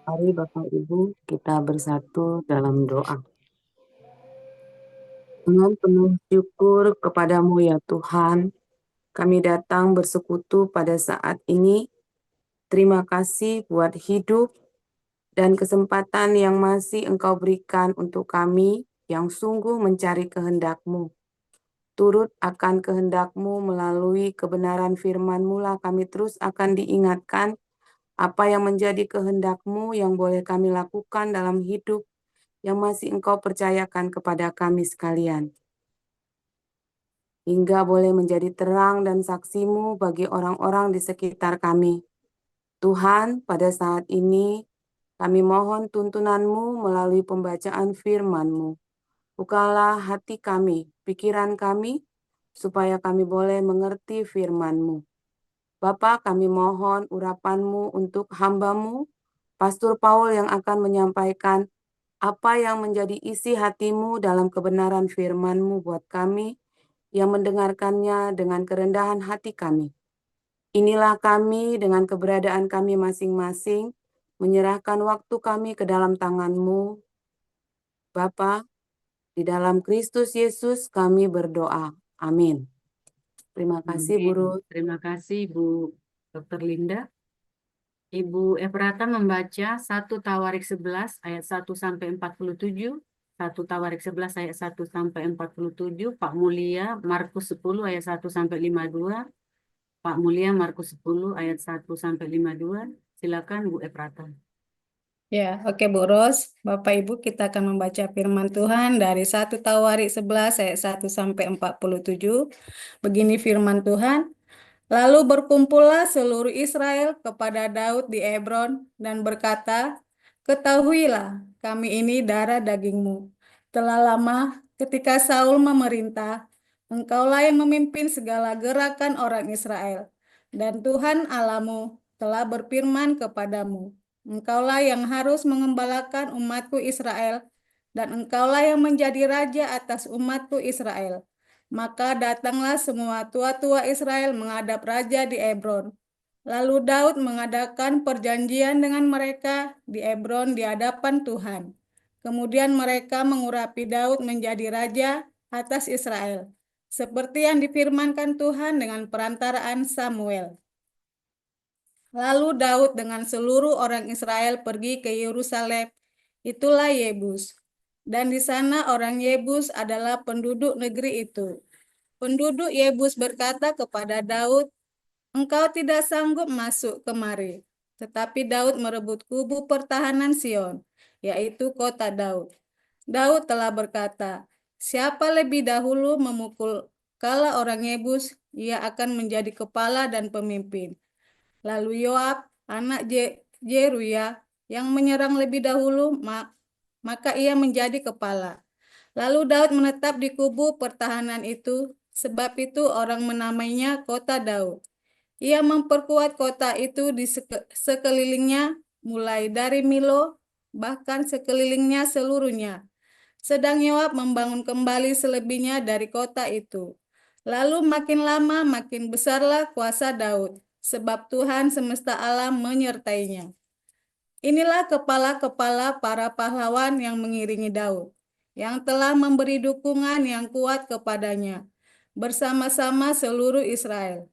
Mari Bapak Ibu kita bersatu dalam doa. Dengan penuh syukur kepadamu ya Tuhan, kami datang bersekutu pada saat ini. Terima kasih buat hidup dan kesempatan yang masih Engkau berikan untuk kami yang sungguh mencari kehendak-Mu. Turut akan kehendak-Mu melalui kebenaran firman-Mu lah kami terus akan diingatkan apa yang menjadi kehendak-Mu yang boleh kami lakukan dalam hidup yang masih Engkau percayakan kepada kami sekalian. Hingga boleh menjadi terang dan saksi-Mu bagi orang-orang di sekitar kami. Tuhan, pada saat ini kami mohon tuntunan-Mu melalui pembacaan firman-Mu. Bukalah hati kami, pikiran kami, supaya kami boleh mengerti firman-Mu. Bapa, kami mohon urapan-Mu untuk hamba-Mu, Pastor Paul yang akan menyampaikan apa yang menjadi isi hati-Mu dalam kebenaran firman-Mu buat kami yang mendengarkannya dengan kerendahan hati kami. Inilah kami dengan keberadaan kami masing-masing, menyerahkan waktu kami ke dalam tangan-Mu. Bapa, di dalam Kristus Yesus kami berdoa. Amin. Terima kasih, Bu Ruth. Terima kasih Bu Dr. Linda. Ibu Efrata membaca 1 Tawarik 11 ayat 1 sampai 47, 1 Tawarik 11 ayat 1 sampai 47, Pak Mulia Markus 10 ayat 1 sampai 52, Pak Mulia Markus 10 ayat 1 sampai 52. Silakan Bu Efrata. Ya, oke Bu Ros. Bapak Ibu, kita akan membaca firman Tuhan dari 1 Tawarik 11 ayat 1 sampai 47. Begini firman Tuhan. Lalu berkumpullah seluruh Israel kepada Daud di Hebron dan berkata, ketahuilah, kami ini darah dagingmu. Telah lama ketika Saul memerintah, engkaulah yang memimpin segala gerakan orang Israel. Dan Tuhan Allahmu telah berfirman kepadamu, engkaulah yang harus mengembalakan umatku Israel, dan engkaulah yang menjadi raja atas umatku Israel. Maka datanglah semua tua-tua Israel menghadap raja di Hebron. Lalu Daud mengadakan perjanjian dengan mereka di Hebron di hadapan Tuhan. Kemudian mereka mengurapi Daud menjadi raja atas Israel, seperti yang difirmankan Tuhan dengan perantaraan Samuel. Lalu Daud dengan seluruh orang Israel pergi ke Yerusalem, itulah Yebus. Dan di sana orang Yebus adalah penduduk negeri itu. Penduduk Yebus berkata kepada Daud, engkau tidak sanggup masuk kemari. Tetapi Daud merebut kubu pertahanan Sion, yaitu kota Daud. Daud telah berkata, siapa lebih dahulu memukul kala orang Yebus, ia akan menjadi kepala dan pemimpin. Lalu Yoab, anak Jeruya, yang menyerang lebih dahulu, maka ia menjadi kepala. Lalu Daud menetap di kubu pertahanan itu, sebab itu orang menamainya kota Daud. Ia memperkuat kota itu di sekelilingnya, mulai dari Milo, bahkan sekelilingnya seluruhnya. Sedang Yoab membangun kembali selebihnya dari kota itu. Lalu makin lama makin besarlah kuasa Daud, sebab Tuhan semesta alam menyertainya. Inilah kepala-kepala para pahlawan yang mengiringi Daud, yang telah memberi dukungan yang kuat kepadanya, bersama-sama seluruh Israel,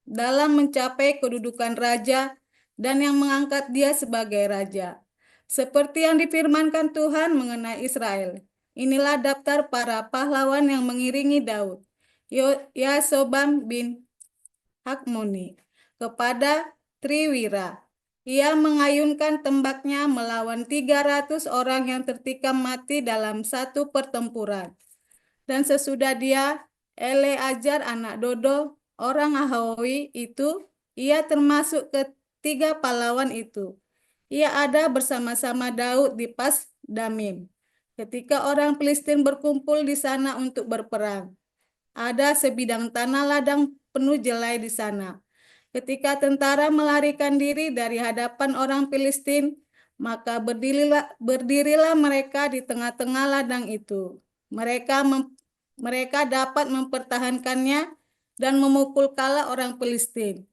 dalam mencapai kedudukan raja dan yang mengangkat dia sebagai raja. Seperti yang difirmankan Tuhan mengenai Israel, inilah daftar para pahlawan yang mengiringi Daud. Yasobam bin Hakmoni, kepada Triwira. Ia mengayunkan tembaknya melawan 300 orang yang tertikam mati dalam satu pertempuran. Dan sesudah dia, Eleazar anak Dodo, orang Ahowi itu, ia termasuk ketiga pahlawan itu. Ia ada bersama-sama Daud di Pas Damim. Ketika orang Filistin berkumpul di sana untuk berperang, ada sebidang tanah ladang penuh jelai di sana. Ketika tentara melarikan diri dari hadapan orang Filistin, maka berdirilah mereka di tengah-tengah ladang itu. Mereka dapat mempertahankannya dan memukul kala orang Filistin.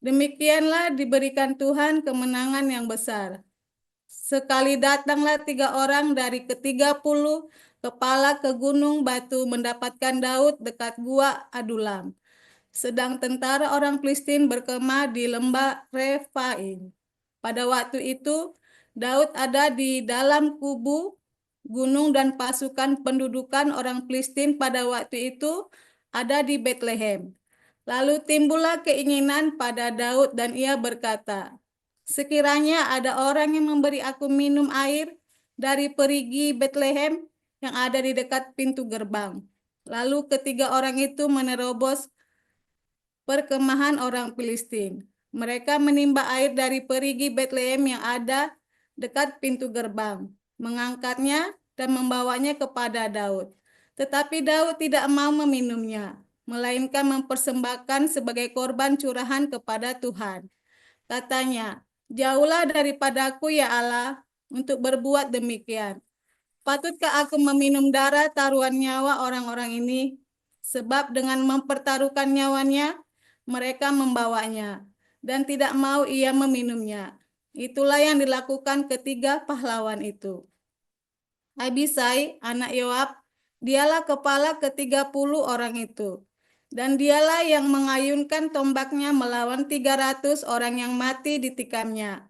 Demikianlah diberikan Tuhan kemenangan yang besar. Sekali datanglah 3 orang dari ke-30 kepala ke gunung batu mendapatkan Daud dekat gua Adulam. Sedang tentara orang Filistin berkemah di lembah Refaim. Pada waktu itu, Daud ada di dalam kubu gunung dan pasukan pendudukan orang Filistin pada waktu itu ada di Betlehem. Lalu timbullah keinginan pada Daud dan ia berkata, sekiranya ada orang yang memberi aku minum air dari perigi Betlehem yang ada di dekat pintu gerbang. Lalu ketiga orang itu menerobos perkemahan orang Filistin. Mereka menimba air dari perigi Betlehem yang ada dekat pintu gerbang, mengangkatnya dan membawanya kepada Daud. Tetapi Daud tidak mau meminumnya, melainkan mempersembahkan sebagai korban curahan kepada Tuhan. Katanya, jauhlah daripadaku ya Allah untuk berbuat demikian. Patutkah aku meminum darah taruhan nyawa orang-orang ini? Sebab dengan mempertaruhkan nyawanya, mereka membawanya, dan tidak mau ia meminumnya. Itulah yang dilakukan ketiga pahlawan itu. Abisai, anak Yoab, dialah kepala ke-30 orang itu. Dan dialah yang mengayunkan tombaknya melawan 300 orang yang mati ditikamnya.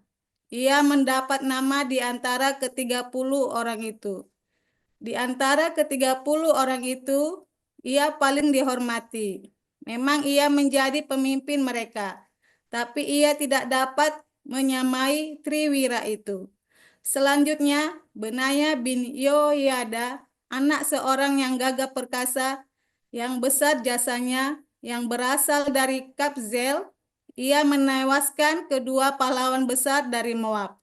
Ia mendapat nama di antara ke-30 orang itu. Di antara ke-30 orang itu, ia paling dihormati. Memang ia menjadi pemimpin mereka, tapi ia tidak dapat menyamai Triwira itu. Selanjutnya, Benaya bin Yoyada, anak seorang yang gagah perkasa, yang besar jasanya, yang berasal dari Kabzel, ia menewaskan kedua pahlawan besar dari Moab.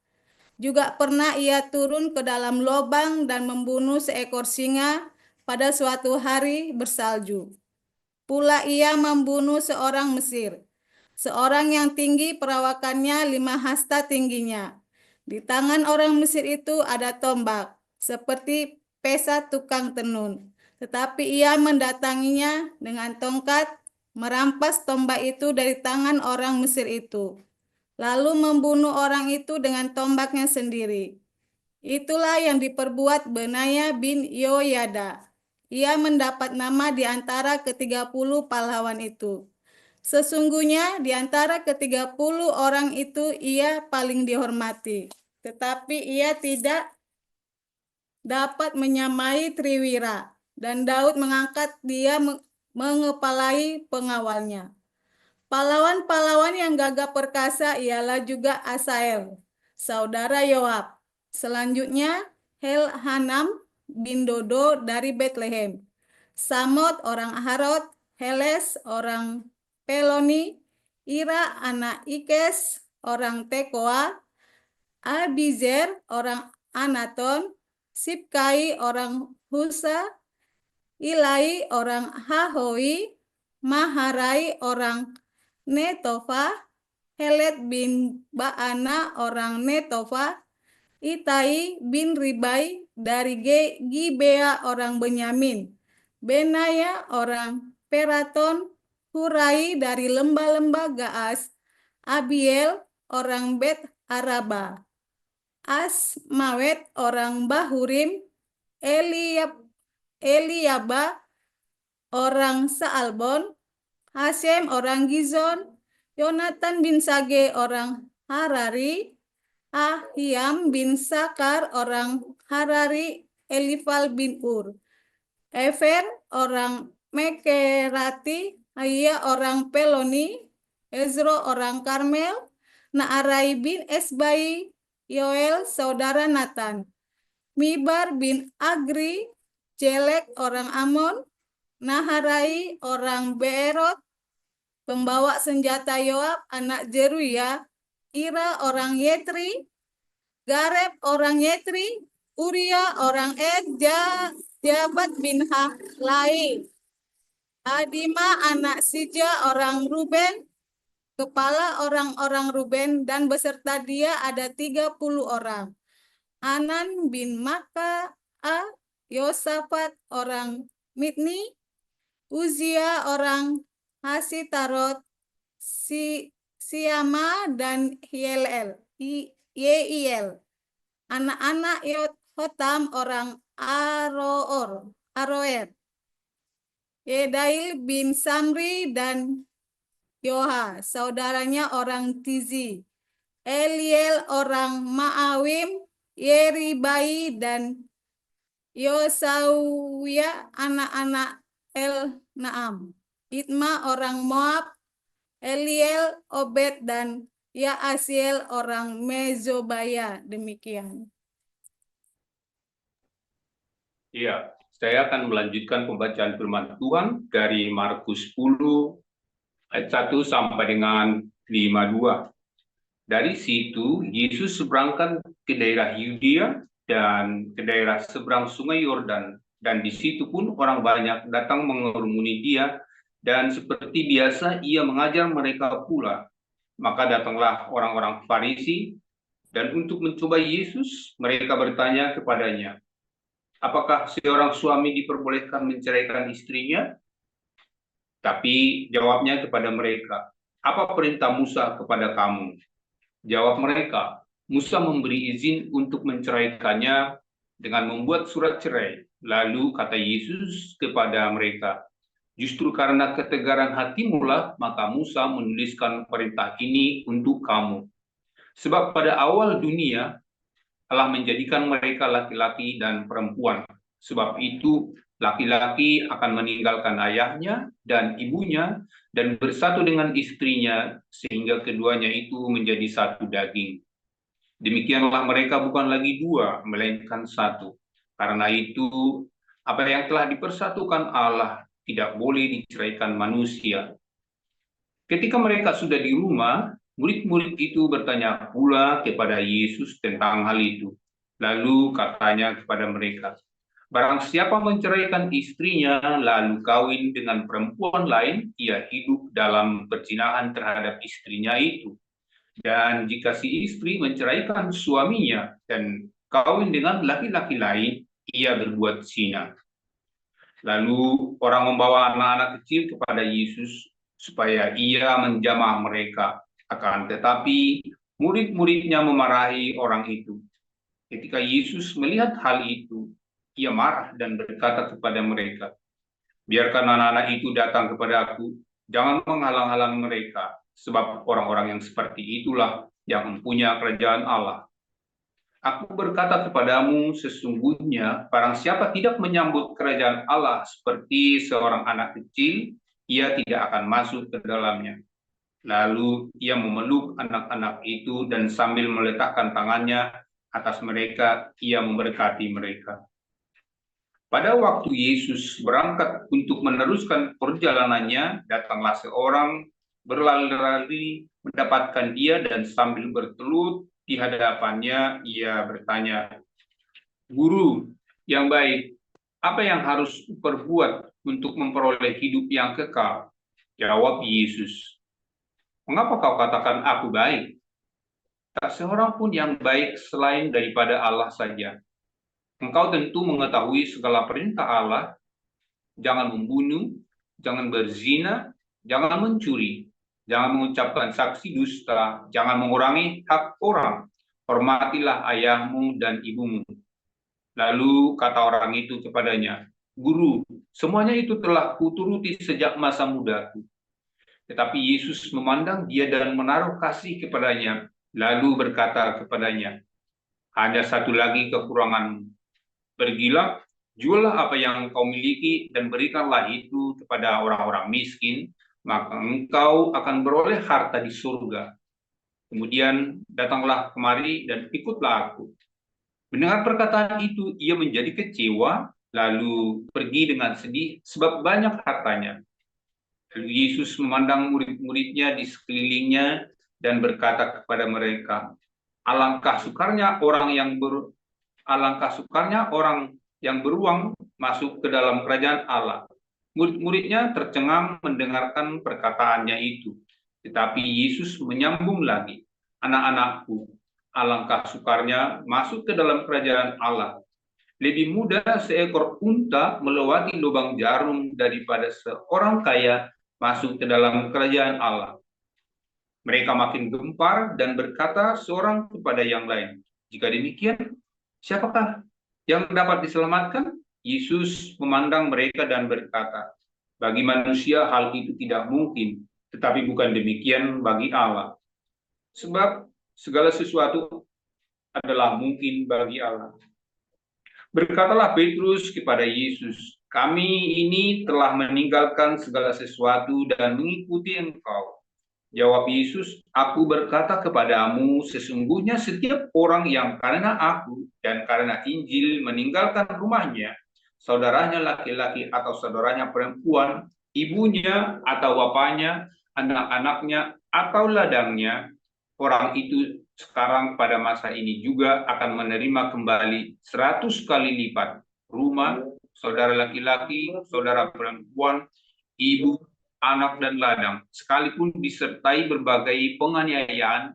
Juga pernah ia turun ke dalam lubang dan membunuh seekor singa pada suatu hari bersalju. Pula ia membunuh seorang Mesir, seorang yang tinggi perawakannya 5 hasta tingginya. Di tangan orang Mesir itu ada tombak, seperti pesa tukang tenun. Tetapi ia mendatanginya dengan tongkat, merampas tombak itu dari tangan orang Mesir itu, lalu membunuh orang itu dengan tombaknya sendiri. Itulah yang diperbuat Benaya bin Yoyada. Ia mendapat nama di antara ke-30 pahlawan itu. Sesungguhnya di antara ke-30 orang itu ia paling dihormati, tetapi ia tidak dapat menyamai Triwira, dan Daud mengangkat dia mengepalai pengawalnya. Pahlawan-pahlawan yang gagah perkasa ialah juga Asael, saudara Yoab. Selanjutnya, Helhanam bin Dodo dari Betlehem, Samot orang Harod, Heles orang Peloni, Ira anak Ikes orang Tekoa, Abizer orang Anaton, Sibkai orang Husa, Ilai orang Hahoi, Maharai orang Netofa, Helet bin Baana orang Netofa, Itai bin Ribai dari Gibea orang Benyamin, Benaya orang Peraton, Hurai dari lembah-lembah Gaas, Abiel orang Bet Araba, Asmawet orang Bahurim, Eliaba orang Saalbon, Hasem orang Gizon, Yonatan bin Sage orang Harari, Ahiam bin Sakar orang Harari, Elifal bin Ur, Efer orang Mekerati, Aya orang Peloni, Ezro orang Karmel, Naarai bin Esbai, Yoel saudara Nathan, Mibar bin Agri, Jelek orang Amon, Naharai orang Beerot, pembawa senjata Yoab anak Zeruya, Ira orang Yetri, Gareb orang Yetri, Uria orang Jabat bin Halai, Adima anak Sija orang Ruben, kepala orang-orang Ruben, dan beserta dia ada 30 orang. Anan bin Maka, Yosafat orang Mitni, Uzia orang Hasitarot, Siama dan Yeiel. anak-anak Hotam orang Aroer, Yedail bin Samri dan Yoha, saudaranya orang Tizi, Eliel orang Ma'awim, Yeribai dan Yosawia anak-anak El-Naam, Itma orang Moab, Eliel, Obed dan Yaasiel orang Mezobaya. Demikian. Iya, saya akan melanjutkan pembacaan firman Tuhan dari Markus 10 ayat 1 sampai dengan 52. Dari situ Yesus berangkat ke daerah Yudea dan ke daerah seberang sungai Yordan, dan di situ pun orang banyak datang mengerumuni dia, dan seperti biasa ia mengajar mereka pula. Maka datanglah orang-orang Farisi, dan untuk mencoba Yesus mereka bertanya kepadanya, apakah seorang suami diperbolehkan menceraikan istrinya? Tapi jawabnya kepada mereka, apa perintah Musa kepada kamu? Jawab mereka, Musa memberi izin untuk menceraikannya dengan membuat surat cerai. Lalu kata Yesus kepada mereka, justru karena ketegaran hatimulah maka Musa menuliskan perintah ini untuk kamu. Sebab pada awal dunia Allah menjadikan mereka laki-laki dan perempuan. Sebab itu laki-laki akan meninggalkan ayahnya dan ibunya dan bersatu dengan istrinya sehingga keduanya itu menjadi satu daging. Demikianlah mereka bukan lagi dua, melainkan satu. Karena itu apa yang telah dipersatukan Allah tidak boleh diceraikan manusia. Ketika mereka sudah di rumah, murid-murid itu bertanya pula kepada Yesus tentang hal itu. Lalu katanya kepada mereka, barang siapa menceraikan istrinya lalu kawin dengan perempuan lain, ia hidup dalam perzinahan terhadap istrinya itu. Dan jika si istri menceraikan suaminya dan kawin dengan laki-laki lain, ia berbuat zina. Lalu orang membawa anak-anak kecil kepada Yesus supaya ia menjamah mereka. Akan tetapi murid-muridnya memarahi orang itu. Ketika Yesus melihat hal itu, ia marah dan berkata kepada mereka, biarkan anak-anak itu datang kepada aku, jangan menghalang-halang mereka, sebab orang-orang yang seperti itulah yang mempunyai kerajaan Allah. Aku berkata kepadamu, sesungguhnya barang siapa tidak menyambut kerajaan Allah seperti seorang anak kecil, ia tidak akan masuk ke dalamnya. Lalu ia memeluk anak-anak itu dan sambil meletakkan tangannya atas mereka, ia memberkati mereka. Pada waktu Yesus berangkat untuk meneruskan perjalanannya, datanglah seorang berlari-lari mendapatkan dia dan sambil bertelut di hadapannya, ia bertanya, Guru yang baik, apa yang harus perbuat untuk memperoleh hidup yang kekal? Jawab Yesus, mengapa kau katakan aku baik? Tak seorang pun yang baik selain daripada Allah saja. Engkau tentu mengetahui segala perintah Allah, jangan membunuh, jangan berzina, jangan mencuri, jangan mengucapkan saksi dusta, jangan mengurangi hak orang, hormatilah ayahmu dan ibumu. Lalu kata orang itu kepadanya, Guru, semuanya itu telah kuturuti sejak masa mudaku. Tetapi Yesus memandang dia dan menaruh kasih kepadanya, lalu berkata kepadanya, hanya satu lagi kekuranganmu. Pergilah, jualah apa yang kau miliki dan berikanlah itu kepada orang-orang miskin, maka engkau akan beroleh harta di surga. Kemudian datanglah kemari dan ikutlah aku. Mendengar perkataan itu, ia menjadi kecewa, lalu pergi dengan sedih sebab banyak hartanya. Lalu Yesus memandang murid-muridnya di sekelilingnya dan berkata kepada mereka, alangkah sukarnya orang yang beruang masuk ke dalam kerajaan Allah. Murid-muridnya tercengang mendengarkan perkataannya itu. Tetapi Yesus menyambung lagi, anak-anakku, alangkah sukarnya masuk ke dalam kerajaan Allah. Lebih mudah seekor unta melewati lubang jarum daripada seorang kaya masuk ke dalam kerajaan Allah. Mereka makin gempar dan berkata seorang kepada yang lain, jika demikian, Siapakah yang dapat diselamatkan? Yesus memandang mereka dan berkata, bagi manusia hal itu tidak mungkin, tetapi bukan demikian bagi Allah. Sebab segala sesuatu adalah mungkin bagi Allah. Berkatalah Petrus kepada Yesus, kami ini telah meninggalkan segala sesuatu dan mengikuti Engkau. Jawab Yesus, aku berkata kepadamu, sesungguhnya setiap orang yang karena aku dan karena Injil meninggalkan rumahnya, saudaranya laki-laki atau saudaranya perempuan, ibunya atau bapaknya, anak-anaknya atau ladangnya, orang itu sekarang pada masa ini juga akan menerima kembali 100 kali lipat rumah, saudara laki-laki, saudara perempuan, ibu, anak dan ladang, sekalipun disertai berbagai penganiayaan,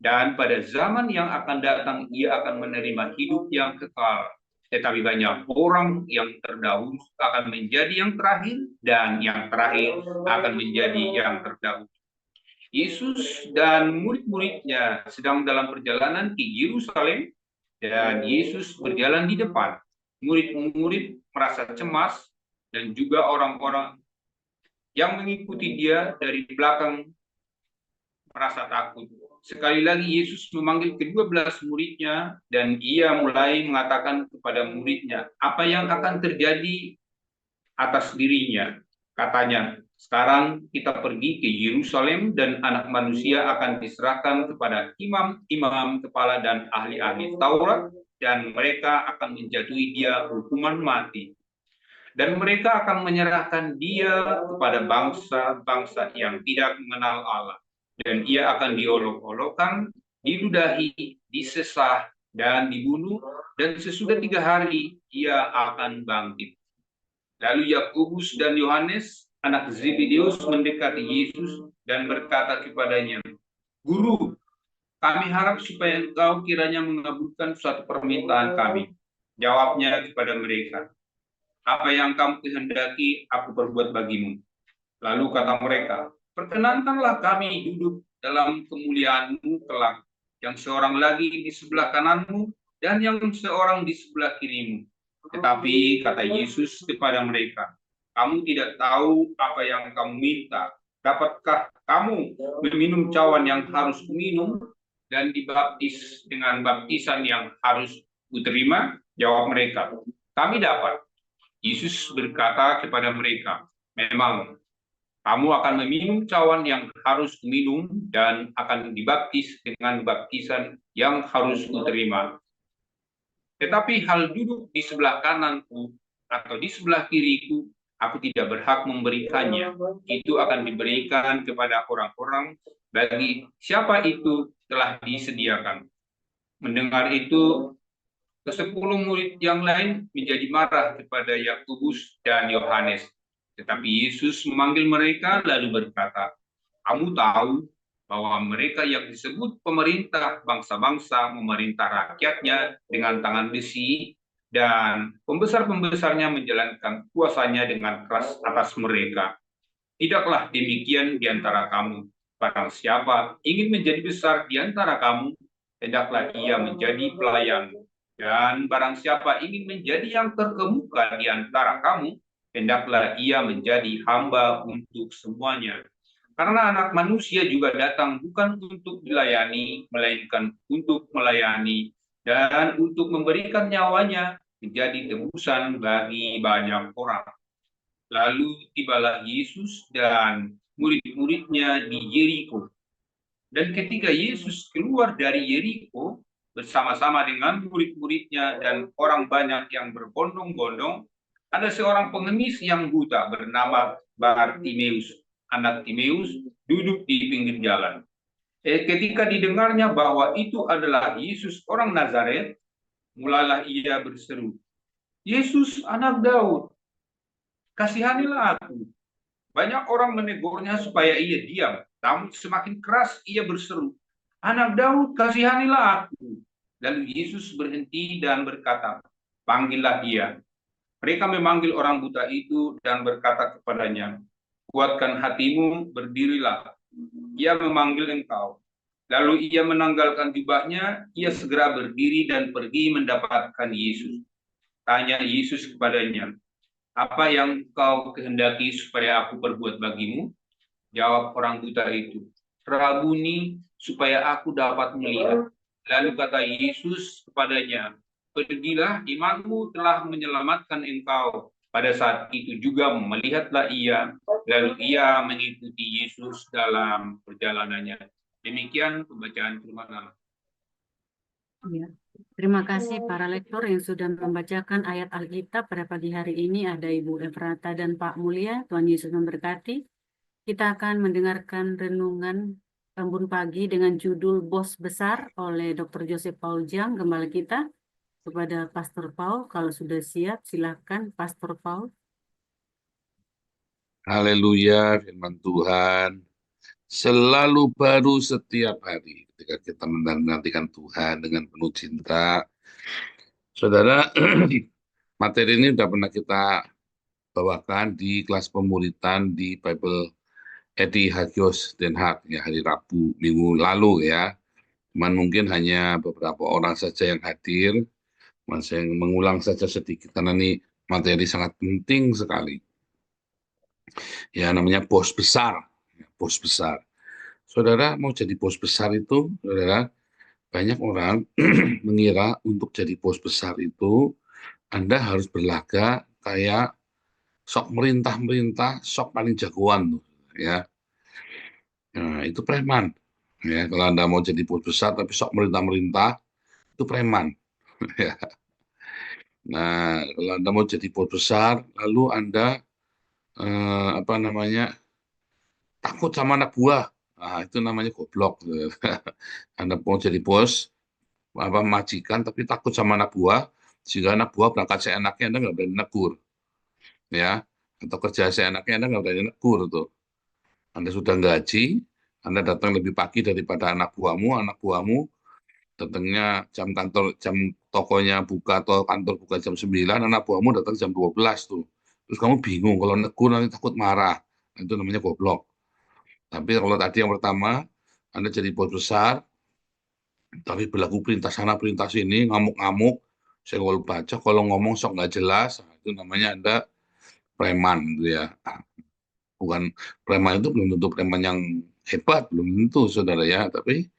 dan pada zaman yang akan datang ia akan menerima hidup yang kekal. Tetapi banyak orang yang terdahulu akan menjadi yang terakhir, dan yang terakhir akan menjadi yang terdahulu. Yesus dan murid-muridnya sedang dalam perjalanan ke Yerusalem, dan Yesus berjalan di depan. Murid-murid merasa cemas, dan juga orang-orang yang mengikuti dia dari belakang merasa takut. Sekali lagi Yesus memanggil ke-12 muridnya dan ia mulai mengatakan kepada muridnya apa yang akan terjadi atas dirinya. Katanya, sekarang kita pergi ke Yerusalem dan anak manusia akan diserahkan kepada imam-imam kepala dan ahli-ahli Taurat dan mereka akan menjatuhi dia hukuman mati. Dan mereka akan menyerahkan dia kepada bangsa-bangsa yang tidak mengenal Allah. Dan ia akan diolok-olokkan, diludahi, disesah, dan dibunuh. Dan sesudah 3 hari, ia akan bangkit. Lalu Yakobus dan Yohanes, anak Zebedeus, mendekati Yesus dan berkata kepadanya, Guru, kami harap supaya engkau kiranya mengabulkan suatu permintaan kami. Jawabnya kepada mereka, apa yang kamu kehendaki, aku perbuat bagimu. Lalu kata mereka, perkenankanlah kami duduk dalam kemuliaan-Mu kelak, yang seorang lagi di sebelah kananmu dan yang seorang di sebelah kirimu. Tetapi kata Yesus kepada mereka, kamu tidak tahu apa yang kamu minta. Dapatkah kamu meminum cawan yang harus kuminum dan dibaptis dengan baptisan yang harus kuterima? Jawab mereka, kami dapat. Yesus berkata kepada mereka, memang kamu akan meminum cawan yang harus minum dan akan dibaptis dengan baptisan yang harus kuterima. Tetapi hal duduk di sebelah kananku atau di sebelah kiriku, aku tidak berhak memberikannya. Itu akan diberikan kepada orang-orang bagi siapa itu telah disediakan. Mendengar itu, ke-10 murid yang lain menjadi marah kepada Yakobus dan Yohanes. Tetapi Yesus memanggil mereka lalu berkata, kamu tahu bahwa mereka yang disebut pemerintah bangsa-bangsa memerintah rakyatnya dengan tangan besi dan pembesar-pembesarnya menjalankan kuasanya dengan keras atas mereka. Tidaklah demikian di antara kamu. Barang siapa ingin menjadi besar di antara kamu, hendaklah ia menjadi pelayanmu. Dan barang siapa ingin menjadi yang terkemuka di antara kamu, hendaklah ia menjadi hamba untuk semuanya. Karena anak manusia juga datang bukan untuk dilayani, melainkan untuk melayani dan untuk memberikan nyawanya menjadi tebusan bagi banyak orang. Lalu tibalah Yesus dan murid-muridnya di Yeriko. Dan ketika Yesus keluar dari Yeriko, bersama-sama dengan murid-muridnya dan orang banyak yang berbondong-bondong, ada seorang pengemis yang buta bernama Bartimeus, anak Timeus, duduk di pinggir jalan. Ketika didengarnya bahwa itu adalah Yesus orang Nazaret, mulailah ia berseru, Yesus anak Daud, kasihanilah aku. Banyak orang menegurnya supaya ia diam, namun semakin keras ia berseru, anak Daud, kasihanilah aku. Lalu Yesus berhenti dan berkata, panggillah dia. Mereka memanggil orang buta itu dan berkata kepadanya, kuatkan hatimu, berdirilah. Ia memanggil engkau. Lalu ia menanggalkan jubahnya, ia segera berdiri dan pergi mendapatkan Yesus. Tanya Yesus kepadanya, apa yang kau kehendaki supaya aku perbuat bagimu? Jawab orang buta itu, Rabuni, supaya aku dapat melihat. Lalu kata Yesus kepadanya, pergilah, imanmu telah menyelamatkan engkau. Pada saat itu juga melihatlah ia, lalu ia mengikuti Yesus dalam perjalanannya. Demikian pembacaan firman Allah. Ya. Terima kasih para lektor yang sudah membacakan ayat Alkitab pada pagi hari ini. Ada Ibu Efrata dan Pak Mulia. Tuhan Yesus memberkati. Kita akan mendengarkan renungan Embun Pagi dengan judul Bos Besar oleh Dr. Joseph Paul Jiang, gembala kita. Kepada Pastor Paul, kalau sudah siap, silakan Pastor Paul. Haleluya, firman Tuhan selalu baru setiap hari. Ketika kita menantikan Tuhan dengan penuh cinta. Saudara, materi ini sudah pernah kita bawakan di kelas pemuritan di Bible Edi Hagios Den Haag ya, hari Rabu minggu lalu ya. Cuman mungkin hanya beberapa orang saja yang hadir. Saya mengulang saja sedikit karena ini materi sangat penting sekali. Ya, namanya bos besar. Bos besar. Saudara mau jadi bos besar itu, saudara, banyak orang mengira untuk jadi bos besar itu Anda harus berlaga kayak sok merintah-merintah, sok paling jagoan tuh, ya. Nah, itu preman. Ya, kalau Anda mau jadi bos besar tapi sok merintah-merintah, itu preman. Ya. Nah, kalau Anda mau jadi bos besar, lalu Anda apa namanya takut sama anak buah, nah, itu namanya goblok. Anda mau jadi bos, apa majikan tapi takut sama anak buah, sehingga anak buah berangkat seenaknya Anda nggak berani negur, ya, atau kerja seenaknya Anda nggak berani negur tuh. Anda sudah gaji, Anda datang lebih pagi daripada anak buahmu datangnya jam tokonya buka atau kantor buka jam 9, anak buahmu datang jam 12 tuh. Terus kamu bingung, kalau negur nanti takut marah. Itu namanya goblok. Tapi kalau tadi yang pertama, Anda jadi bos besar, tapi berlaku perintah sana perintah sini, ngamuk-ngamuk, saya kalau baca kalau ngomong sok nggak jelas, itu namanya Anda preman gitu ya. Bukan, preman itu belum tentu preman yang hebat, belum tentu saudara ya, tapi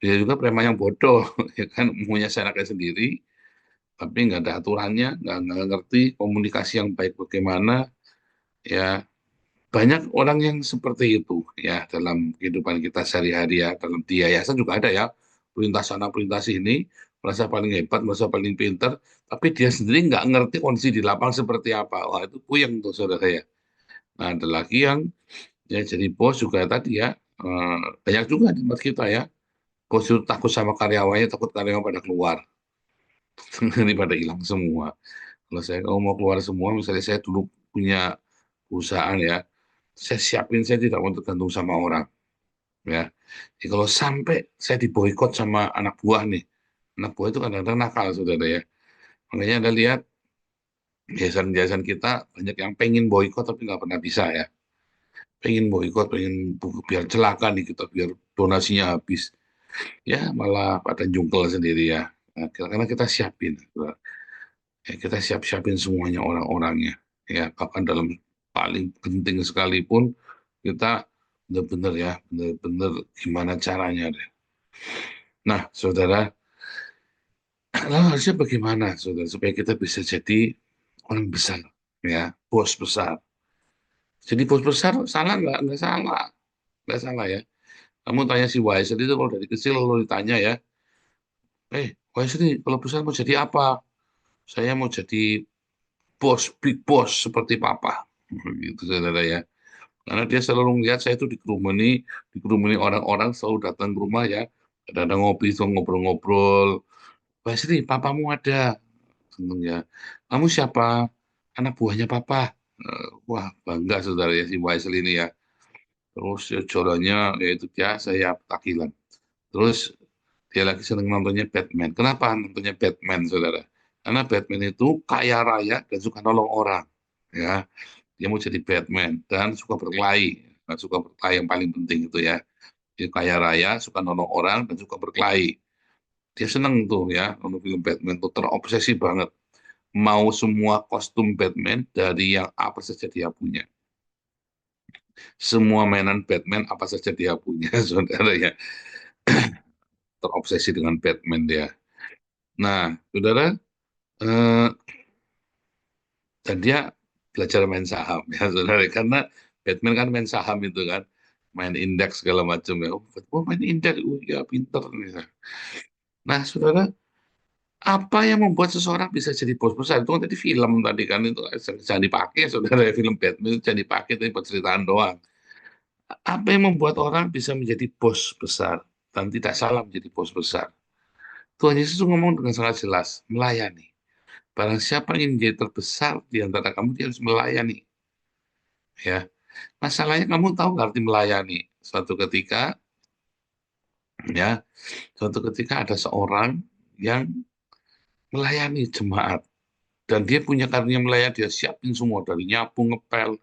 dia juga preman yang bodoh, ya kan, punya seenaknya sendiri, tapi nggak ada aturannya, nggak ngerti komunikasi yang baik bagaimana, ya. Banyak orang yang seperti itu ya dalam kehidupan kita sehari-hari ya, dalam di yayasan juga ada ya, perintah sana perintah sini, merasa paling hebat, merasa paling pintar, tapi dia sendiri nggak ngerti kondisi di lapangan seperti apa. Wah, itu puyeng tuh saudara ya. Nah, ada lagi yang ya jadi bos juga tadi ya, banyak juga di tempat kita ya, bos itu takut sama karyawannya, takut karyawan pada keluar. Ini pada hilang semua. Kalau mau keluar semua, misalnya saya dulu punya perusahaan ya, saya siapin, saya tidak mau tergantung sama orang ya. Jadi kalau sampai saya diboikot sama anak buah nih, anak buah itu kadang-kadang nakal saudara ya. Makanya Anda lihat yayasan-yayasan kita banyak yang pengen boikot tapi nggak pernah bisa ya. Pengen boikot, pengen biar celaka nih kita, biar donasinya habis. Ya malah pada jungkel sendiri ya. Nah, karena kita siapin, ya, kita siapin semuanya orang-orangnya. Ya, bahkan dalam paling penting sekalipun kita benar-benar ya, benar-benar gimana caranya deh. Nah, saudara, lalu harusnya bagaimana, saudara, supaya kita bisa jadi orang besar, ya, bos besar. Jadi bos besar salah nggak? Nggak salah ya. Kamu tanya si Wesley itu kalau dari kecil lo ditanya ya, Wesley kalau besar mau jadi apa? Saya mau jadi bos, big boss seperti papa. Gitu saudara ya. Karena dia selalu melihat saya itu dikerumuni orang-orang, selalu datang ke rumah ya. Kadang-kadang ngopi, selalu ngobrol-ngobrol. Wesley, papamu ada. Seneng ya. Kamu siapa? Anak buahnya papa. Wah, bangga saudara ya si Wesley ini ya. Terus ya, jalannya ya itu dia, saya takilan. Terus dia lagi seneng nontonnya Batman. Kenapa nontonnya Batman, saudara? Karena Batman itu kaya raya dan suka nolong orang. Ya, dia mau jadi Batman dan suka berkelahi. Nah, suka berkelahi yang paling penting itu ya. Dia kaya raya, suka nolong orang, dan suka berkelahi. Dia seneng tuh ya, nonton film Batman tuh terobsesi banget. Mau semua kostum Batman dari yang apa saja dia punya. Semua mainan Batman apa saja dia punya, saudara ya. Terobsesi dengan Batman dia. Nah, saudara, eh, dan dia belajar main saham ya, saudara. Karena Batman kan main saham itu kan, main indeks segala macam ya. Oh, main indeks, ya pinter nih. Nah, saudara, apa yang membuat seseorang bisa jadi bos besar? Itu kan tadi film tadi kan, itu jangan dipakai, saudara. Film Batman itu jangan dipakai, tapi buat ceritaan doang. Apa yang membuat orang bisa menjadi bos besar dan tidak salah menjadi bos besar? Tuhan Yesus ngomong dengan sangat jelas, melayani. Barang siapa yang menjadi terbesar di antara kamu, dia harus melayani. Ya, masalahnya kamu tahu nggak arti melayani? Ya, suatu ketika ada seorang yang melayani jemaat dan dia punya karunia melayani, dia siapin semua dari nyapu, ngepel,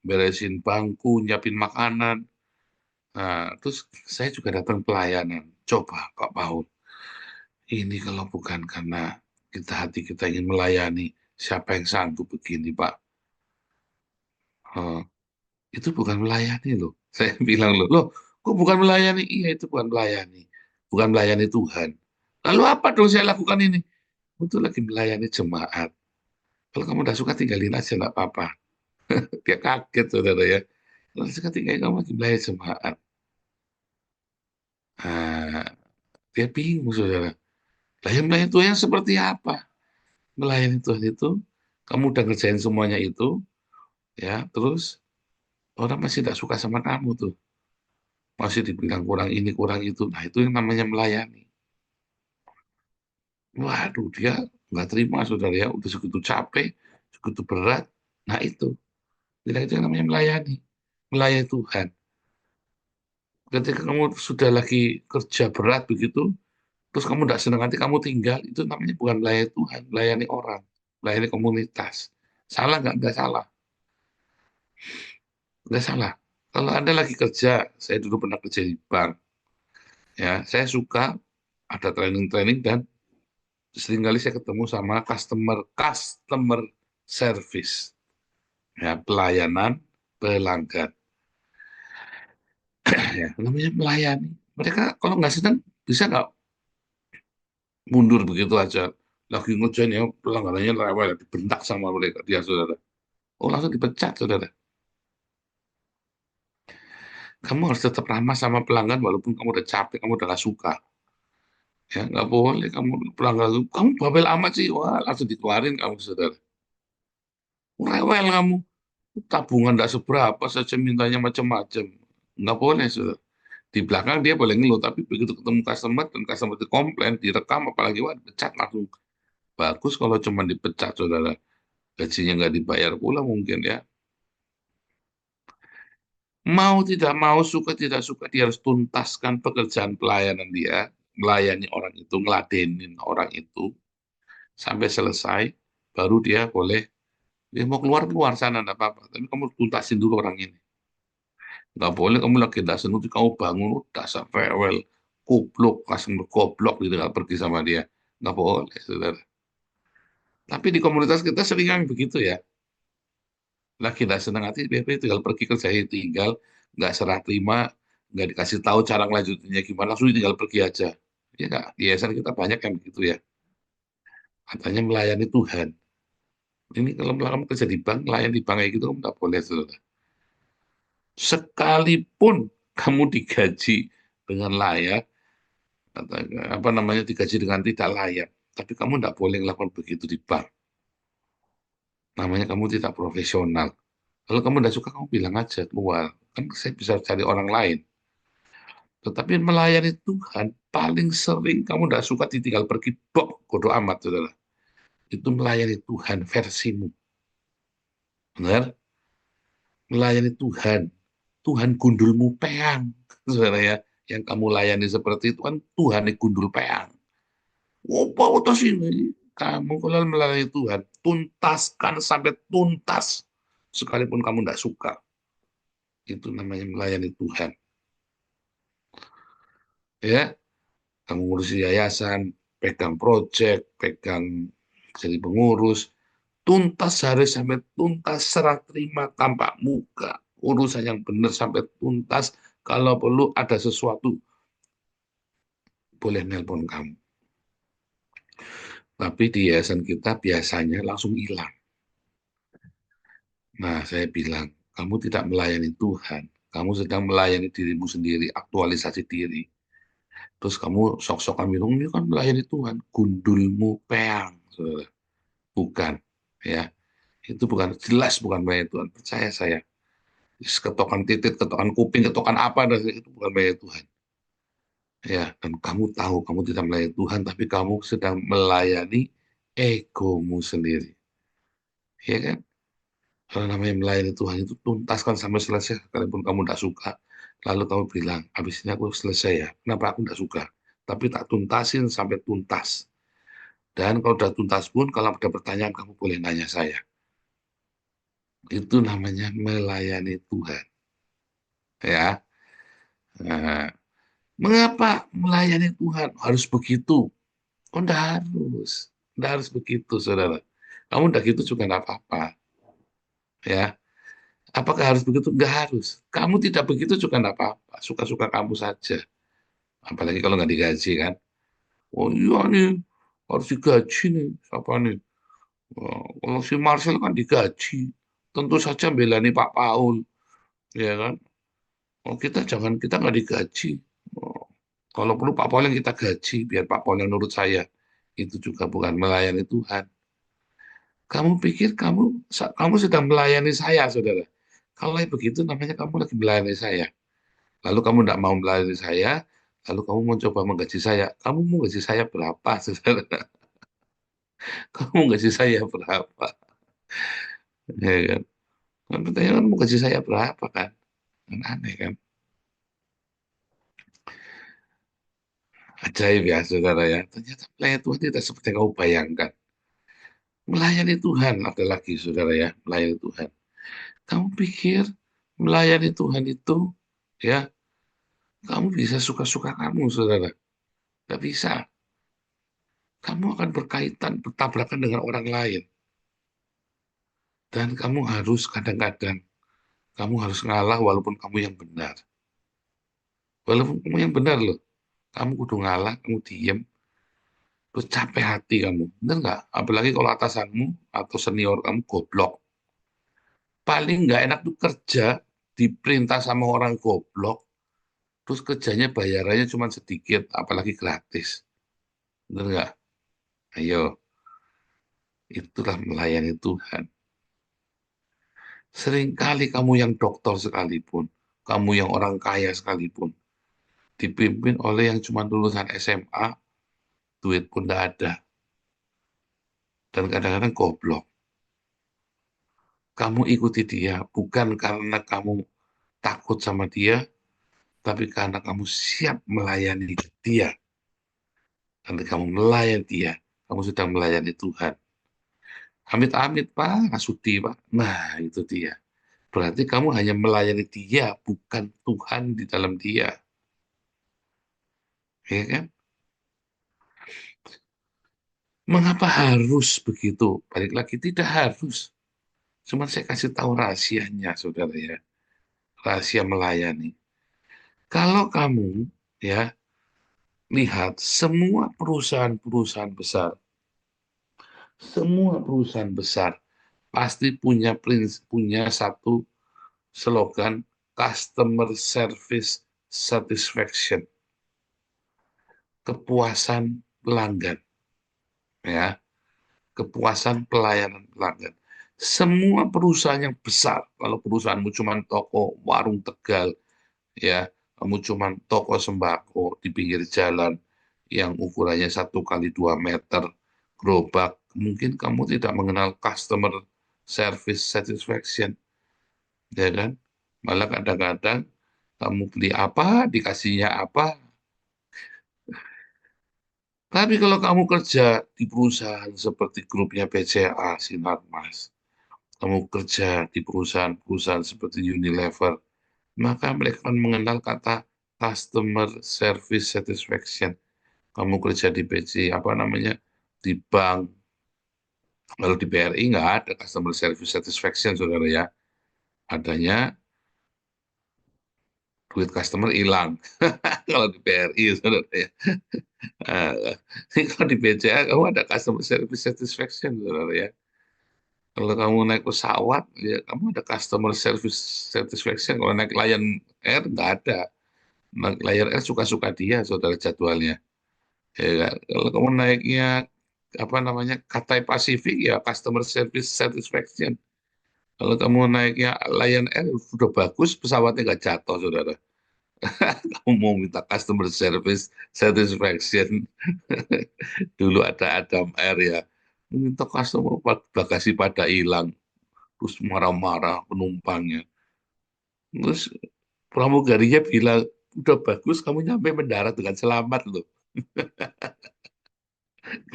beresin bangku, nyiapin makanan. Nah, terus saya juga datang pelayanan. Coba Pak Paul, ini kalau bukan karena hati kita ingin melayani, siapa yang sanggup begini Pak? Eh, itu bukan melayani loh. Saya bilang loh, kok bukan melayani? Iya, itu bukan melayani. Bukan melayani Tuhan. Lalu apa dong saya lakukan ini? Itu lagi melayani jemaat. Kalau kamu udah suka tinggalin aja, nggak apa-apa. Dia kaget, saudara ya. Kalau suka tinggalin, kamu lagi melayani jemaat. Nah, dia bingung, saudara. Lah yang melayani Tuhan yang seperti apa? Melayani Tuhan itu, kamu udah ngerjain semuanya itu, ya, terus orang masih tidak suka sama kamu tuh. Masih dibilang kurang ini, kurang itu. Nah, itu yang namanya melayani. Waduh, dia nggak terima, saudara ya. Udah segitu capek, segitu berat. Nah, itu. Tidak, itu yang namanya melayani. Melayani Tuhan. Ketika kamu sudah lagi kerja berat begitu, terus kamu tidak senang hati, kamu tinggal, itu namanya bukan melayani Tuhan, melayani orang, melayani komunitas. Salah nggak? Nggak salah. Nggak salah. Kalau Anda lagi kerja, saya dulu pernah kerja di bank, ya, saya suka ada training-training dan seringkali saya ketemu sama customer service, ya, pelayanan pelanggan, ya, namanya melayani. Mereka kalau nggak senang bisa nggak mundur begitu aja. Lagi ngerjain ya pelangganannya rewel, dibentak sama mereka, dia saudara. Oh, langsung dipecat, saudara. Kamu harus tetap ramah sama pelanggan walaupun kamu udah capek, kamu udah gak suka. Ya, nggak boleh kamu pelanggan, kamu bawel amat sih, wah langsung dikeluarin kamu, saudara. Rewel kamu, tabungan nggak seberapa saja mintanya macam-macam. Nggak boleh, saudara. Di belakang dia boleh ngeluh, tapi begitu ketemu customer dan customer itu komplain, direkam apalagi, wah dipecat langsung. Bagus kalau cuma dipecat, saudara. Gajinya nggak dibayar pula mungkin ya. Mau tidak mau, suka tidak suka, dia harus tuntaskan pekerjaan pelayanan dia, melayani orang itu, ngeladenin orang itu, sampai selesai, baru dia boleh, dia mau keluar sana, enggak apa-apa, tapi kamu tuntasin dulu orang ini. Nggak boleh kamu lagi tidak senang, kamu bangun, dasar farewell, goblok, customer goblok, gitu, nggak pergi sama dia. Nggak boleh, saudara. Tapi di komunitas kita sering yang begitu ya, lagi tidak senang hati, dia tinggal pergi kerja, tinggal, nggak serah terima, nggak dikasih tahu cara ngelanjutinnya gimana, langsung tinggal pergi aja. Ya nggak, di yayasan kita banyak yang begitu ya. Katanya melayani Tuhan. Ini kalau kamu kerja di bank, melayani di bank kayak gitu, kamu nggak boleh, saudara. Sekalipun kamu digaji dengan layak, atau apa namanya, digaji dengan tidak layak, tapi kamu nggak boleh melakukan begitu di bank. Namanya kamu tidak profesional. Kalau kamu tidak suka, kamu bilang aja keluar. Kan saya bisa cari orang lain. Tetapi melayani Tuhan, paling sering kamu tidak suka ditinggal pergi, bok, bodo amat, saudara. Itu melayani Tuhan versimu. Benar? Melayani Tuhan. Tuhan gundulmu peang, saudara ya. Yang kamu layani seperti itu kan Tuhan yang gundul peang. Apa utus ini? Kamu kalau melayani Tuhan, tuntaskan sampai tuntas. Sekalipun kamu tidak suka. Itu namanya melayani Tuhan. ya. Kamu ngurus yayasan, pegang proyek, pegang jadi pengurus, tuntas harus sampai tuntas, serah terima tanpa muka, urusan yang benar sampai tuntas. Kalau perlu ada sesuatu, boleh nelpon kamu. Tapi di yayasan kita biasanya langsung hilang. Nah, saya bilang, kamu tidak melayani Tuhan, kamu sedang melayani dirimu sendiri, aktualisasi diri. Terus kamu sok-sokan bilang, ini kan melayani Tuhan, gundulmu peang, saudara. Bukan, ya. Itu bukan, jelas bukan melayani Tuhan, percaya saya. Ketokan titik, ketokan kuping, ketokan apa, dan itu bukan melayani Tuhan. Ya, dan kamu tahu kamu tidak melayani Tuhan, tapi kamu sedang melayani egomu sendiri. Ya kan? Kalau namanya melayani Tuhan itu tuntaskan sampai selesai, sekalipun kamu tidak suka. Lalu kamu bilang, habis ini aku selesai ya, kenapa aku tidak suka? Tapi tak tuntasin sampai tuntas. Dan kalau sudah tuntas pun, kalau ada pertanyaan, kamu boleh nanya saya. Itu namanya melayani Tuhan. Ya. Nah, mengapa melayani Tuhan harus begitu? Oh, enggak harus. Enggak harus begitu, saudara. Kamu enggak gitu juga enggak apa-apa. Ya. Apakah harus begitu? Enggak harus. Kamu tidak begitu juga enggak apa-apa. Suka-suka kamu saja. Apalagi kalau nggak digaji kan. Oh iya nih, harus digaji nih. Siapa nih? Oh, kalau si Marcel kan digaji. Tentu saja belani Pak Paul. Ya kan? Oh, kita nggak digaji. Oh, kalau perlu Pak Paul yang kita gaji, biar Pak Paul yang nurut saya. Itu juga bukan melayani Tuhan. Kamu pikir kamu sedang melayani saya, saudara. Kalau begitu namanya kamu lagi melayani saya. Lalu kamu tidak mau melayani saya, lalu kamu mau coba menggaji saya. Kamu mau gaji saya berapa, saudara? Kamu mau gaji saya berapa? Ya kan? Kan pertanyaan mau gaji saya berapa kan? Kan aneh kan? Ajaib ya, saudara ya. Ternyata melayani Tuhan tidak seperti yang kamu bayangkan. Melayani Tuhan ada lagi, saudara ya. Melayani Tuhan. Kamu pikir melayani Tuhan itu, ya, kamu bisa suka-suka kamu, saudara. Tidak bisa. Kamu akan berkaitan, bertabrakan dengan orang lain. Dan kamu harus kadang-kadang, kamu harus ngalah walaupun kamu yang benar. Walaupun kamu yang benar loh. Kamu kudu ngalah, kamu diem, terus capek hati kamu. Benar nggak? Apalagi kalau atasanmu atau senior kamu goblok. Paling nggak enak tuh kerja, diperintah sama orang goblok, terus kerjanya bayarannya cuma sedikit, apalagi gratis. Benar nggak? Ayo, itulah melayani Tuhan. Seringkali kamu yang dokter sekalipun, kamu yang orang kaya sekalipun, dipimpin oleh yang cuma lulusan SMA, duit pun tidak ada. Dan kadang-kadang goblok. Kamu ikuti dia, bukan karena kamu takut sama dia, tapi karena kamu siap melayani dia. Karena kamu melayani dia, kamu sedang melayani Tuhan. Amit-amit, Pak, sudi, Pak. Nah, itu dia. Berarti kamu hanya melayani dia, bukan Tuhan di dalam dia. Ya kan? Mengapa harus begitu? Balik lagi, tidak harus. Cuma saya kasih tahu rahasianya, saudara ya. Rahasia melayani. Kalau kamu, ya, lihat semua perusahaan-perusahaan besar, semua perusahaan besar pasti punya satu slogan customer service satisfaction, kepuasan pelanggan, ya, kepuasan pelayanan pelanggan. Semua perusahaan yang besar, kalau perusahaanmu cuma toko warung Tegal, ya, kamu cuma toko sembako di pinggir jalan yang ukurannya 1 x 2 meter, gerobak, mungkin kamu tidak mengenal customer service satisfaction, ya kan? Malah kadang-kadang kamu beli apa, dikasihnya apa. Tapi kalau kamu kerja di perusahaan seperti grupnya BCA, Sinarmas, kamu kerja di perusahaan-perusahaan seperti Unilever, maka mereka akan mengenal kata customer service satisfaction. Kamu kerja di PC, apa namanya, di bank. Kalau di BRI nggak ada customer service satisfaction, saudara ya. Adanya duit customer hilang. Kalau di BRI, saudara ya. Kalau di BCA, kamu ada customer service satisfaction, saudara ya. Kalau kamu naik pesawat, ya kamu ada customer service satisfaction. Kalau naik Lion Air, nggak ada. Naik Lion Air suka-suka dia, saudara, jadwalnya. Ya kan? Kalau kamu naiknya apa namanya Cathay Pacific, ya customer service satisfaction. Kalau kamu naiknya Lion Air sudah bagus, pesawatnya nggak jatuh, saudara. Kamu mau minta customer service satisfaction. Dulu ada Adam Air ya, minta customer bagasi pada hilang, terus marah-marah penumpangnya. Terus pramugarinya bilang, udah bagus kamu nyampe mendarat dengan selamat loh.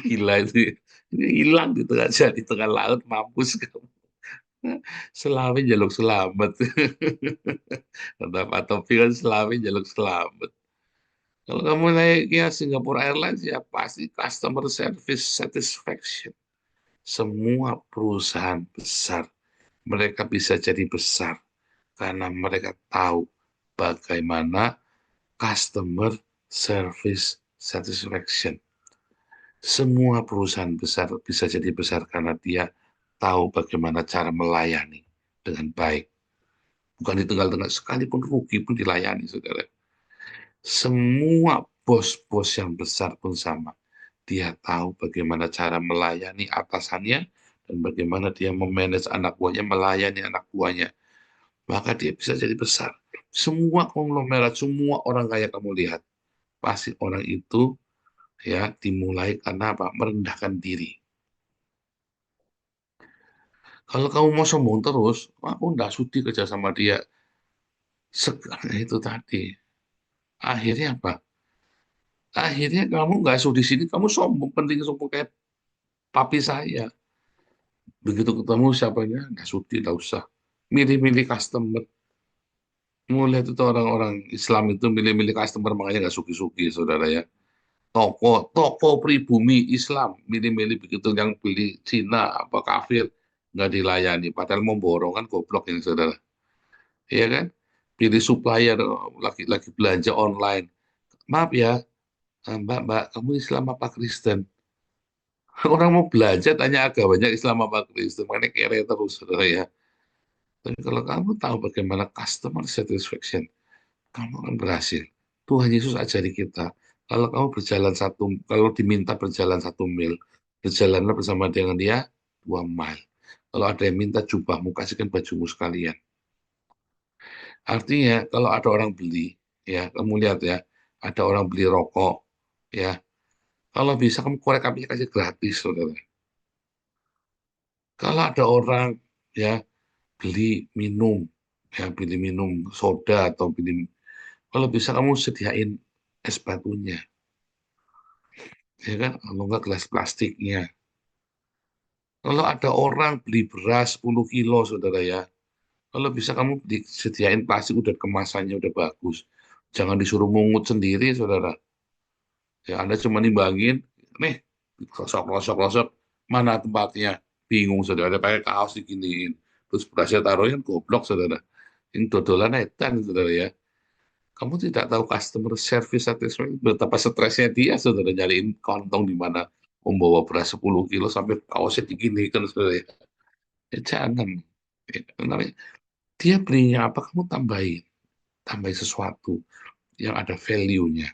Gila itu. Ini hilang di tengah laut, mampus kamu. Selawi jaluk selamat. Kata Pak Topi kan Selawi jaluk selamat. Kalau kamu naiknya Singapore Airlines, ya pasti customer service satisfaction. Semua perusahaan besar, mereka bisa jadi besar karena mereka tahu bagaimana customer service satisfaction. Semua perusahaan besar bisa jadi besar karena dia tahu bagaimana cara melayani dengan baik. Bukan di tengah-tengah, sekalipun rugi pun dilayani, saudara. Semua bos-bos yang besar pun sama. Dia tahu bagaimana cara melayani atasannya dan bagaimana dia memanage anak buahnya, melayani anak buahnya. Maka dia bisa jadi besar. Semua konglomerat, semua orang kaya kamu lihat, pasti orang itu ya dimulai karena apa? Merendahkan diri. Kalau kamu mau sombong terus, aku nggak sudi kerja sama dia. Sekarang itu tadi. Akhirnya apa? Akhirnya kamu nggak sudi di sini, kamu sombong, penting sombong kayak papi saya. Begitu ketemu siapanya, nggak sudi, nggak usah. Milih-milih customer. Mulai itu orang-orang Islam itu milih-milih customer, makanya nggak suki-suki, saudara ya. Toko pribumi Islam, milih-milih begitu, yang beli Cina, apa kafir, nggak dilayani. Padahal mau borong kan goblok ini, saudara. Iya kan? Pilih supplier, lagi belanja online. Maaf ya, Mbak, kamu Islam apa Kristen? Orang mau belanja tanya agamanya Islam apa Kristen, makanya kere terus, saudara ya. Tapi kalau kamu tahu bagaimana customer satisfaction, kamu akan berhasil. Tuhan Yesus ajari kita, kalau diminta berjalan 1 mil, berjalanlah bersama dengan dia 2 mil. Kalau ada yang minta jubahmu, kasihkan bajumu sekalian. Artinya kalau ada orang beli, ya kamu lihat ya, ada orang beli rokok, ya kalau bisa kamu korek apinya kasih gratis, saudara. Kalau ada orang ya beli minum soda atau kalau bisa kamu sediain es batunya, ya kan? Kalau enggak gelas plastiknya. Kalau ada orang beli beras 10 kilo, saudara ya, kalau bisa kamu disediain plastik, udah kemasannya udah bagus. Jangan disuruh mungut sendiri, saudara. Ya Anda cuma nimbangin, nih, rosok, mana tempatnya? Bingung, saudara. Ada pakai kaos diginiin. Terus berasnya taruhin, goblok, saudara. Ini dodolan edan, saudara ya. Kamu tidak tahu customer service satisfaction, betapa stresnya dia, saudara, nyariin kantong di mana membawa beras 10 kilo sampai kaosnya diginikan, saudara ya. Ya jangan. Ya, namanya, dia belinya apa, kamu tambahin sesuatu yang ada value-nya.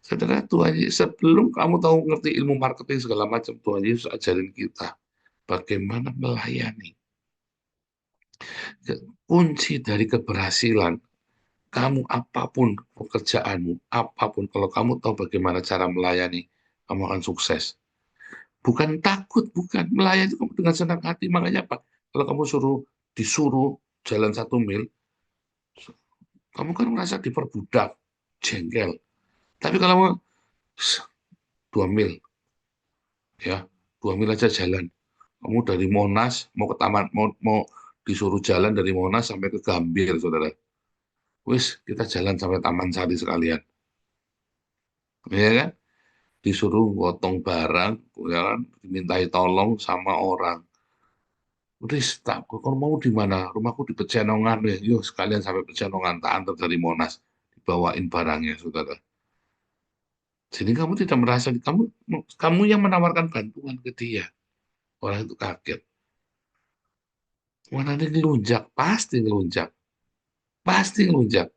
Saudara, Tuhan Yesus, sebelum kamu tahu ngerti ilmu marketing segala macam, Tuhan Yesus ajarin kita bagaimana melayani. Kunci dari keberhasilan kamu, apapun pekerjaanmu, apapun, kalau kamu tahu bagaimana cara melayani, kamu akan sukses. Bukan takut, bukan, melayani kamu dengan senang hati. Makanya apa? Kalau kamu disuruh jalan 1 mil, kamu kan merasa diperbudak, jengkel. Tapi kalau 2 mil, ya 2 mil aja jalan. Kamu dari Monas mau ke taman, mau disuruh jalan dari Monas sampai ke Gambir, saudara. Wis, kita jalan sampai Taman Sari sekalian. Ya kan? Disuruh gotong barang, ya kan? Dimintai tolong sama orang. Udah, tak, kalau mau di mana? Rumahku di Pecenongan deh. Yuk, sekalian sampai Pecenongan, tak antar dari Monas. Dibawain barangnya, saudara. Jadi kamu tidak merasa, kamu yang menawarkan bantuan ke dia. Orang itu kaget. Mana ada ngelunjak? Pasti ngelunjak. Pasti ngelunjak.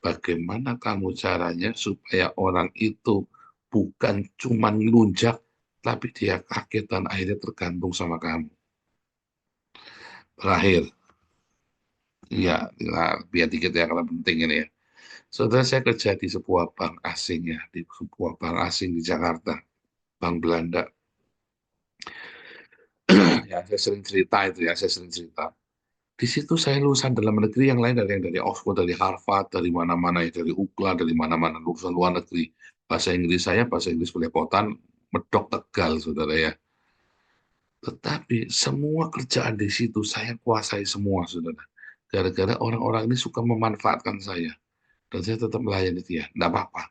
Bagaimana kamu caranya supaya orang itu bukan cuma ngelunjak, tapi dia kaget dan akhirnya tergantung sama kamu. Terakhir, ya, biar dikit ya, karena penting ini ya. Saudara, saya kerja di sebuah bank asing ya, di sebuah bank asing di Jakarta, bank Belanda. Ya, saya sering cerita itu ya, saya sering cerita. Di situ saya lulusan dalam negeri, yang lain dari Oxford, dari Harvard, dari mana-mana ya, dari UCLA, dari mana-mana, lulusan luar negeri. Bahasa Inggris saya, bahasa Inggris belepotan, medok Tegal, saudara ya. Tetapi semua kerjaan di situ saya kuasai semua, saudara. Gara-gara orang-orang ini suka memanfaatkan saya. Dan saya tetap melayani dia. Nggak apa-apa.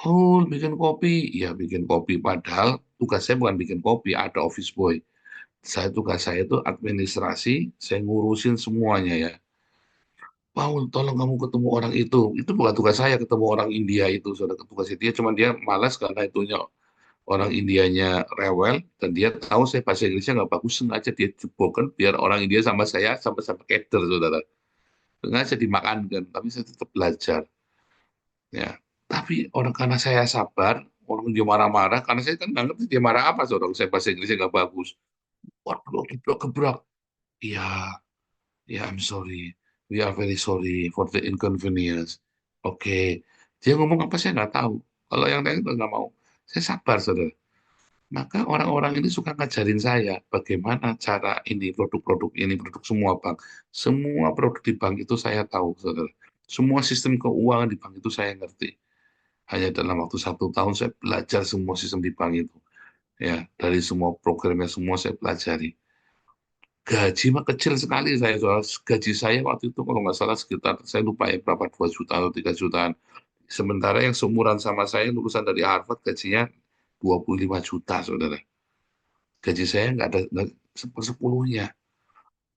Oh, bikin kopi. Ya, bikin kopi. Padahal tugas saya bukan bikin kopi, ada office boy. Tugas saya itu administrasi, saya ngurusin semuanya ya. Paul, tolong kamu ketemu orang itu. Itu bukan tugas saya ketemu orang India itu, saudara. Tugas dia, cuma dia malas karena itunya orang Indianya rewel, dan dia tahu saya bahasa Inggrisnya nggak bagus, sengaja dia jebokan biar orang India sama saya sama-sama keder, saudara. Sengaja dimakankan, tapi saya tetap belajar. Ya, tapi orang, karena saya sabar, orang dia marah-marah, karena saya kan nggak ngerti dia marah apa, saudara. Saya bahasa Inggrisnya nggak bagus. Waduh, gebrak-gebrak. Ya, ya, I'm sorry. We are very sorry for the inconvenience. Oke. Dia ngomong apa saya nggak tahu. Kalau yang lain itu nggak mau. Saya sabar, saudara. Maka orang-orang ini suka ngajarin saya bagaimana cara ini, produk-produk ini, produk semua bank. Semua produk di bank itu saya tahu, saudara. Semua sistem keuangan di bank itu saya ngerti. Hanya dalam waktu 1 tahun saya belajar semua sistem di bank itu. Ya, dari semua programnya semua saya pelajari. Gaji mah kecil sekali saya, soal gaji saya waktu itu kalau nggak salah sekitar, saya lupa ya berapa, 2 juta atau 3 jutaan. Sementara yang seumuran sama saya lulusan dari Harvard gajinya 25 juta, saudara. Gaji saya nggak ada sepersepuluhnya,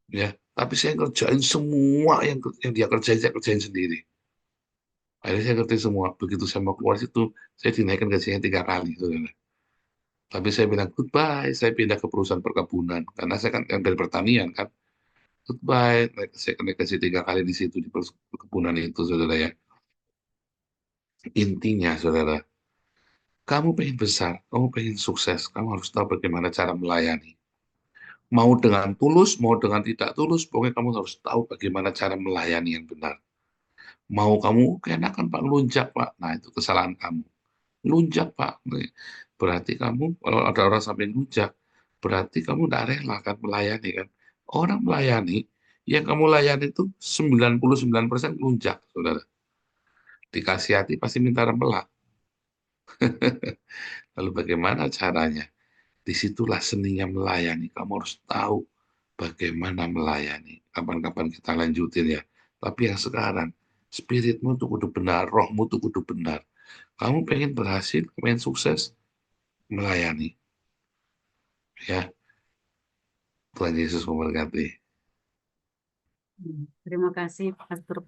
ya. Tapi saya kerjain semua yang dia kerjain, saya kerjain sendiri. Akhirnya saya ngerti semua. Begitu saya mau keluar situ, saya dinaikkan gajinya 3 kali, saudara. Tapi saya bilang goodbye, saya pindah ke perusahaan perkebunan karena saya kan yang dari pertanian kan. Goodbye, saya naik gaji 3 kali di situ di perkebunan itu, saudara ya. Intinya, saudara, kamu pengen besar, kamu pengen sukses, kamu harus tahu bagaimana cara melayani. Mau dengan tulus, mau dengan tidak tulus, pokoknya kamu harus tahu bagaimana cara melayani yang benar. Mau kamu keenakan Pak, lunjak Pak, nah itu kesalahan kamu. Lunjak Pak, berarti kamu, kalau ada orang sampai lunjak, berarti kamu tidak rela kan melayani kan. Orang melayani, yang kamu layani itu 99% lunjak, saudara. Dikasih hati pasti minta rempelak. Lalu bagaimana caranya? Disitulah seninya melayani. Kamu harus tahu bagaimana melayani. Kapan-kapan kita lanjutin ya. Tapi yang sekarang, spiritmu tuh kudu benar, rohmu tuh kudu benar. Kamu pengen berhasil, pengen sukses, melayani. Ya, Tuhan Yesus memberkati. Terima kasih, Pastor